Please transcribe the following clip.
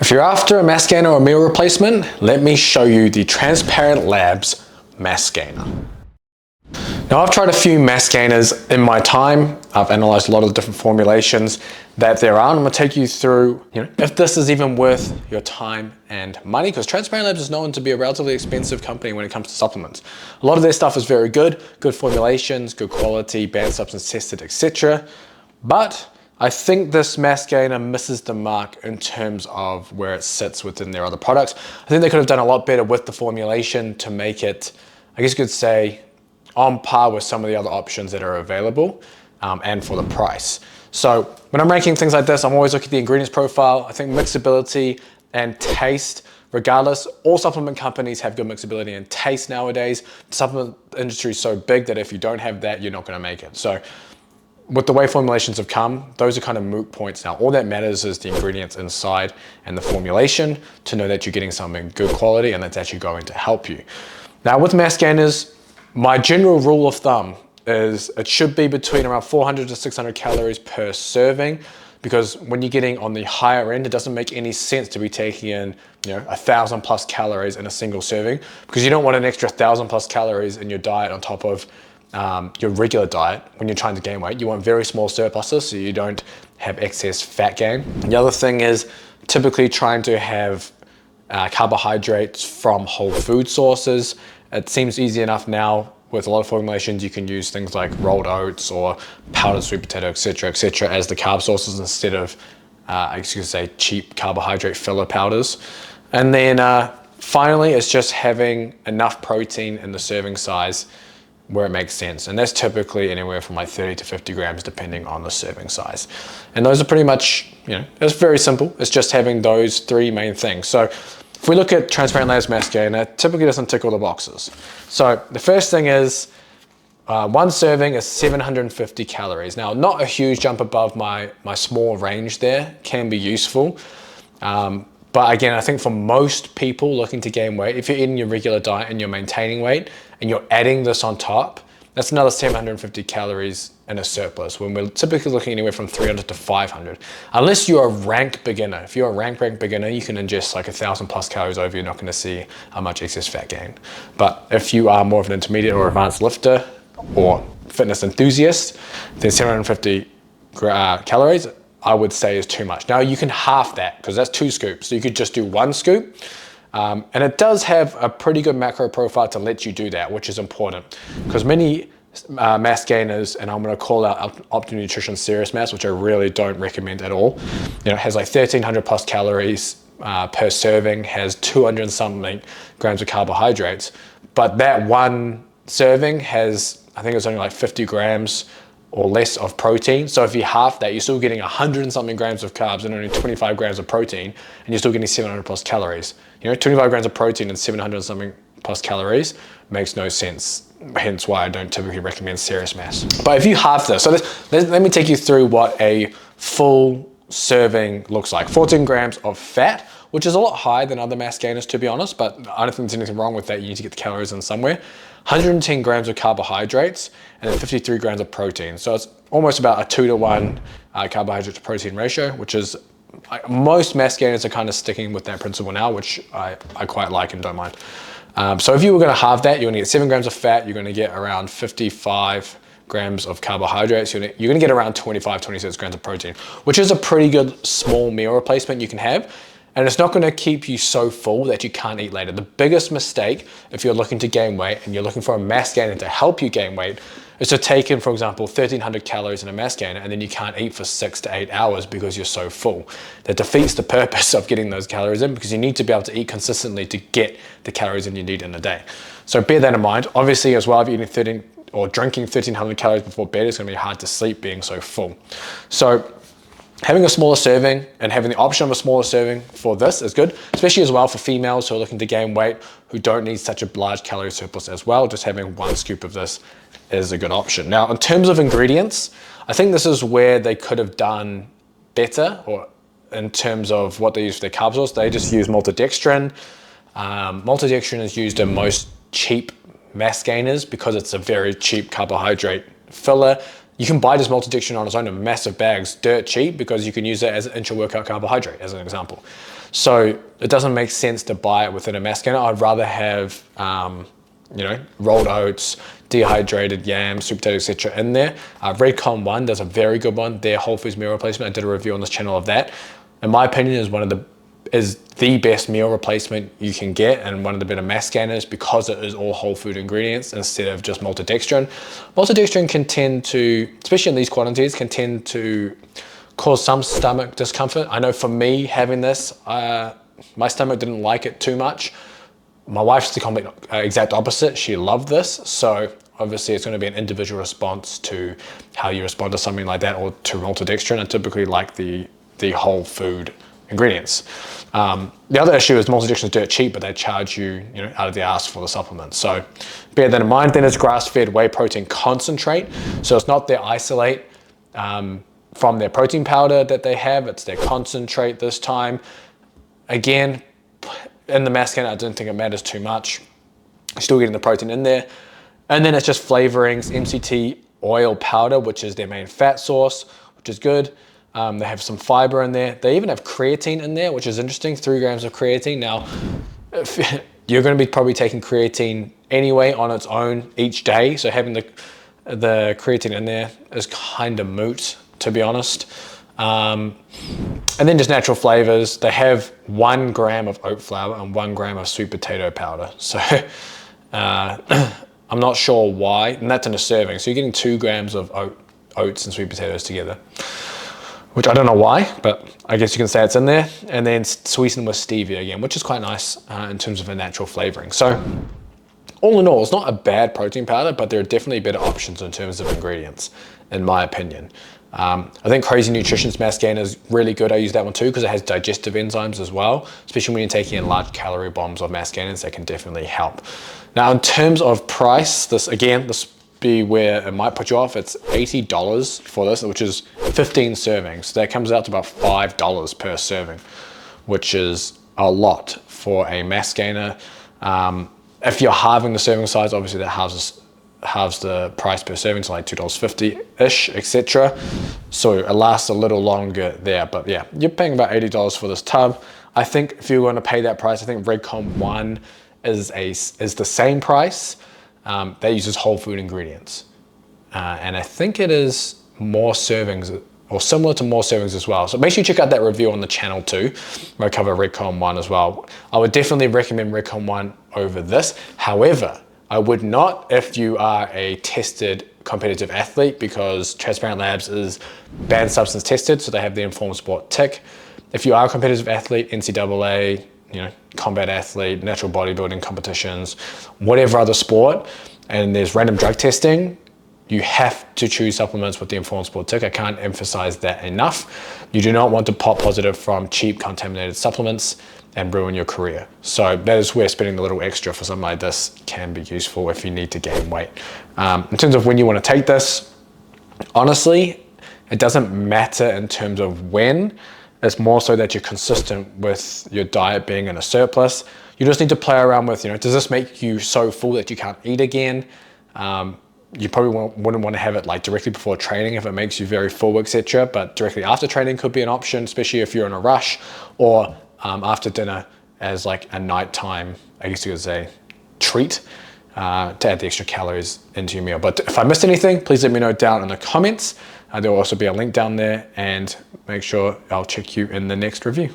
If you're after a mass gainer or meal replacement, let me show you the Transparent Labs mass gainer. Now, I've tried a few mass gainers in my time. I've analyzed a lot of the different formulations that there are, and I'm gonna take you through, if this is even worth your time and money, because Transparent Labs is known to be a relatively expensive company when it comes to supplements. A lot of their stuff is very good formulations, good quality, banned substance tested, etc. But I think this mass gainer misses the mark in terms of where it sits within their other products. I think they could have done a lot better with the formulation to make it, I guess you could say, on par with some of the other options that are available and for the price. So when I'm ranking things like this, I'm always looking at the ingredients profile. I think mixability and taste, regardless, all supplement companies have good mixability and taste nowadays. The supplement industry is so big that if you don't have that, you're not gonna make it. So with the way formulations have come, those are kind of moot points now. All that matters is the ingredients inside and the formulation to know that you're getting something good quality and that's actually going to help you. Now with mass gainers, my general rule of thumb is it should be between around 400 to 600 calories per serving, because when you're getting on the higher end, it doesn't make any sense to be taking in 1,000 plus calories in a single serving, because you don't want an extra 1,000 plus calories in your diet on top of your regular diet when you're trying to gain weight. You want very small surpluses so you don't have excess fat gain. The other thing is typically trying to have carbohydrates from whole food sources. It seems easy enough now with a lot of formulations. You can use things like rolled oats or powdered sweet potato, etc., as the carb sources instead of, I guess you could say, cheap carbohydrate filler powders. And then finally, it's just having enough protein in the serving size where it makes sense. And that's typically anywhere from like 30 to 50 grams, depending on the serving size. And those are pretty much, it's very simple. It's just having those three main things. So if we look at Transparent Labs mass gainer, it typically doesn't tick all the boxes. So the first thing is one serving is 750 calories. Now, not a huge jump above my small range there, can be useful. But again, I think for most people looking to gain weight, if you're eating your regular diet and you're maintaining weight and you're adding this on top, that's another 750 calories in a surplus, when we're typically looking anywhere from 300 to 500. Unless you're a rank beginner. If you're a rank beginner, you can ingest like 1,000 plus calories over, you're not gonna see much excess fat gain. But if you are more of an intermediate or advanced lifter or fitness enthusiast, then 750 calories, I would say, is too much. Now you can half that, because that's 2 scoops. So you could just do 1 scoop. And it does have a pretty good macro profile to let you do that, which is important, because many mass gainers, and I'm going to call out Optimum Nutrition Serious Mass, which I really don't recommend at all. It has like 1,300 plus calories per serving, has 200 and something grams of carbohydrates, but that one serving has, I think it's only like 50 grams or less of protein. So if you half that, you're still getting 100 and something grams of carbs and only 25 grams of protein, and you're still getting 700 plus calories. 25 grams of protein and 700 and something plus calories makes no sense. Hence why I don't typically recommend serious mass. But if you half this, so let me take you through what a full serving looks like. 14 grams of fat, which is a lot higher than other mass gainers, to be honest, but I don't think there's anything wrong with that. You need to get the calories in somewhere. 110 grams of carbohydrates, and then 53 grams of protein. So it's almost about a 2 to 1 carbohydrate to protein ratio, which is, most mass gainers are kind of sticking with that principle now, which I quite like and don't mind. So if you were gonna halve that, you're gonna get 7 grams of fat, you're gonna get around 55 grams of carbohydrates, you're gonna get around 25, 26 grams of protein, which is a pretty good small meal replacement you can have. And it's not gonna keep you so full that you can't eat later. The biggest mistake, if you're looking to gain weight and you're looking for a mass gainer to help you gain weight, is to take in, for example, 1,300 calories in a mass gainer, and then you can't eat for 6 to 8 hours because you're so full. That defeats the purpose of getting those calories in, because you need to be able to eat consistently to get the calories in you need in a day. So bear that in mind. Obviously as well, if you're eating drinking 1,300 calories before bed, it's gonna be hard to sleep being so full. So having a smaller serving and having the option of a smaller serving for this is good, especially as well for females who are looking to gain weight, who don't need such a large calorie surplus as well. Just having 1 scoop of this is a good option. Now, in terms of ingredients, I think this is where they could have done better, or in terms of what they use for their carb source. They just use maltodextrin. Maltodextrin is used in most cheap mass gainers because it's a very cheap carbohydrate filler. You can buy this maltodextrin on its own in massive bags, dirt cheap, because you can use it as an intra-workout carbohydrate, as an example. So it doesn't make sense to buy it within a mass gainer. I'd rather have, you know, rolled oats, dehydrated yams, sweet potato, etc. in there. Redcon One does a very good one. Their whole foods meal replacement. I did a review on this channel of that. In my opinion, is the best meal replacement you can get, and one of the better mass gainers, because it is all whole food ingredients instead of just maltodextrin. Maltodextrin can tend to, especially in these quantities, can tend to cause some stomach discomfort. I know for me, having this, my stomach didn't like it too much. My wife's the complete exact opposite. She loved this. So obviously it's going to be an individual response to how you respond to something like that, or to maltodextrin. I typically like the whole food ingredients. The other issue is maltodextrin is dirt cheap, but they charge you, you know, out of the ass for the supplement. So bear that in mind. Then it's grass-fed whey protein concentrate. So it's not their isolate from their protein powder that they have. It's their concentrate this time. Again, in the mass gainer, I didn't think it matters too much. Still getting the protein in there. And then it's just flavorings, MCT oil powder, which is their main fat source, which is good. They have some fiber in there. They even have creatine in there, which is interesting, 3 grams of creatine. Now, if you're going to be probably taking creatine anyway on its own each day. So having the creatine in there is kind of moot, to be honest. And then just natural flavors. They have 1 gram of oat flour and 1 gram of sweet potato powder. So I'm not sure why, and that's in a serving. So you're getting 2 grams of oats and sweet potatoes together, which I don't know why, but I guess you can say it's in there. And then sweetened with stevia again, which is quite nice in terms of a natural flavoring. So all in all, it's not a bad protein powder, but there are definitely better options in terms of ingredients, in my opinion. I think Crazy Nutrition's mass gainer is really good. I use that one too because it has digestive enzymes as well, especially when you're taking in large calorie bombs of mass gainers. That can definitely help. Now, in terms of price, this be where it might put you off. It's $80 for this, which is 15 servings. So that comes out to about $5 per serving, which is a lot for a mass gainer. If you're halving the serving size, obviously that halves the price per serving to like $2.50-ish, etc. So it lasts a little longer there. But yeah, you're paying about $80 for this tub. I think if you're going to pay that price, I think Redcon One is the same price. That uses whole food ingredients. And I think it is more servings, or similar to more servings as well. So make sure you check out that review on the channel too, where I cover Redcon One as well. I would definitely recommend Redcon One over this. However, I would not if you are a tested competitive athlete, because Transparent Labs is banned substance tested, so they have the informed sport tick. If you are a competitive athlete, NCAA, you know, combat athlete, natural bodybuilding competitions, whatever other sport, and there's random drug testing, you have to choose supplements with the informed sport tick. I can't emphasize that enough. You do not want to pop positive from cheap contaminated supplements and ruin your career. So that is where spending a little extra for something like this can be useful if you need to gain weight. In terms of when you want to take this, honestly, it doesn't matter in terms of when. It's more so that you're consistent with your diet being in a surplus. You just need to play around with, you know, does this make you so full that you can't eat again? You probably wouldn't want to have it like directly before training if it makes you very full, etc. But directly after training could be an option, especially if you're in a rush, or after dinner as like a nighttime, I guess you could say, treat to add the extra calories into your meal. But if I missed anything, please let me know down in the comments. There will also be a link down there, and make sure I'll check you in the next review.